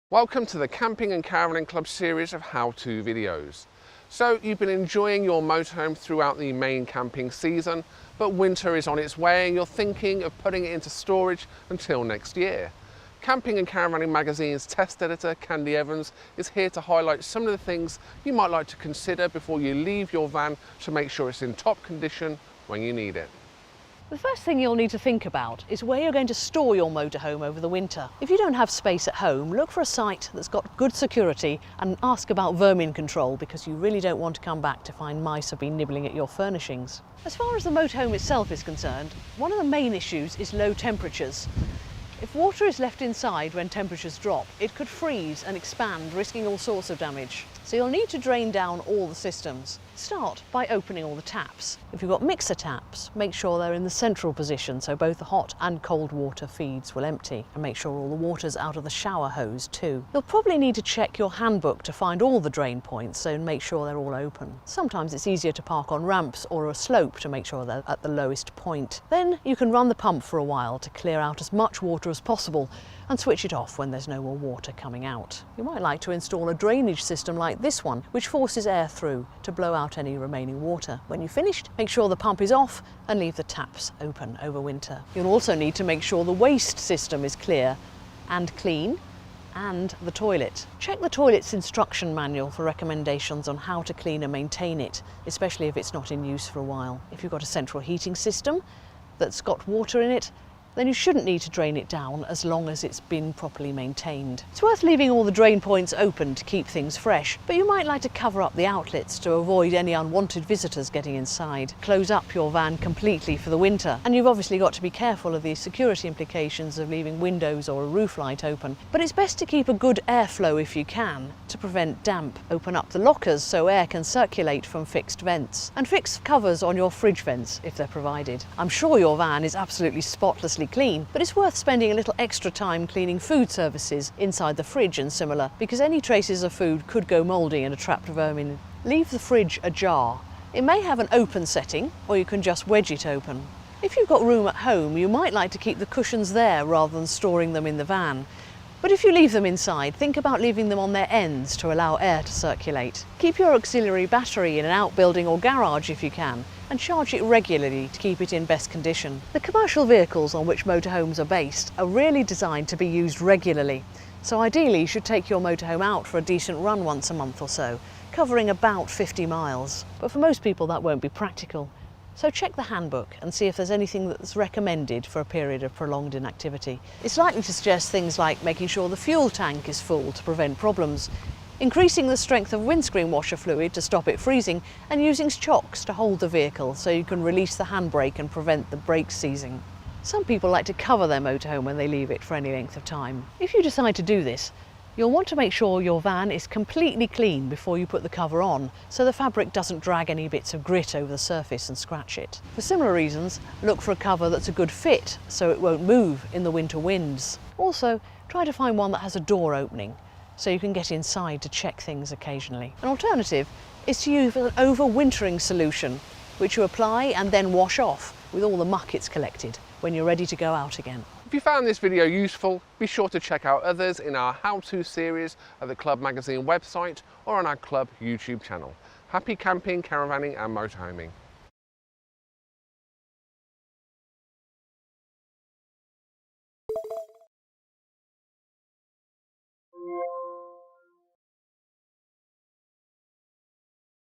Welcome to the Camping and Caravanning Club series of how-to videos. So you've been enjoying your motorhome throughout the main camping season, but winter is on its way and you're thinking of putting it into storage until next year. Camping and Caravanning magazine's test editor, Candy Evans, is here to highlight some of the things you might like to consider before you leave your van to make sure it's in top condition when you need it. The first thing you'll need to think about is where you're going to store your motorhome over the winter. If you don't have space at home, look for a site that's got good security and ask about vermin control, because you really don't want to come back to find mice have been nibbling at your furnishings. As far as the motorhome itself is concerned, one of the main issues is low temperatures. If water is left inside when temperatures drop, it could freeze and expand, risking all sorts of damage. So you'll need to drain down all the systems. Start by opening all the taps. If you've got mixer taps, make sure they're in the central position so both the hot and cold water feeds will empty, and make sure all the water's out of the shower hose too. You'll probably need to check your handbook to find all the drain points, so make sure they're all open. Sometimes it's easier to park on ramps or a slope to make sure they're at the lowest point. Then you can run the pump for a while to clear out as much water as possible and switch it off when there's no more water coming out. You might like to install a drainage system like this one, which forces air through to blow out any remaining water. When you've finished, make sure the pump is off and leave the taps open over winter. You'll also need to make sure the waste system is clear and clean, and the toilet. Check the toilet's instruction manual for recommendations on how to clean and maintain it, especially if it's not in use for a while. If you've got a central heating system that's got water in it, then you shouldn't need to drain it down as long as it's been properly maintained. It's worth leaving all the drain points open to keep things fresh, but you might like to cover up the outlets to avoid any unwanted visitors getting inside. Close up your van completely for the winter, and you've obviously got to be careful of the security implications of leaving windows or a roof light open, but it's best to keep a good airflow if you can, to prevent damp. Open up the lockers so air can circulate from fixed vents, and fix covers on your fridge vents if they're provided. I'm sure your van is absolutely spotlessly clean, but it's worth spending a little extra time cleaning food services inside the fridge and similar, because any traces of food could go mouldy and attract vermin. Leave the fridge ajar. It may have an open setting, or you can just wedge it open. If you've got room at home, you might like to keep the cushions there rather than storing them in the van. But if you leave them inside, think about leaving them on their ends to allow air to circulate. Keep your auxiliary battery in an outbuilding or garage if you can, and charge it regularly to keep it in best condition. The commercial vehicles on which motorhomes are based are really designed to be used regularly, so ideally you should take your motorhome out for a decent run once a month or so, covering about 50 miles. But for most people that won't be practical. So check the handbook and see if there's anything that's recommended for a period of prolonged inactivity. It's likely to suggest things like making sure the fuel tank is full to prevent problems, increasing the strength of windscreen washer fluid to stop it freezing, and using chocks to hold the vehicle so you can release the handbrake and prevent the brakes seizing. Some people like to cover their motorhome when they leave it for any length of time. If you decide to do this, you'll want to make sure your van is completely clean before you put the cover on, so the fabric doesn't drag any bits of grit over the surface and scratch it. For similar reasons, look for a cover that's a good fit so it won't move in the winter winds. Also, try to find one that has a door opening, so you can get inside to check things occasionally. An alternative is to use an overwintering solution, which you apply and then wash off with all the muck it's collected when you're ready to go out again. If you found this video useful, be sure to check out others in our how-to series at the Club Magazine website or on our Club YouTube channel. Happy camping, caravanning and motorhoming.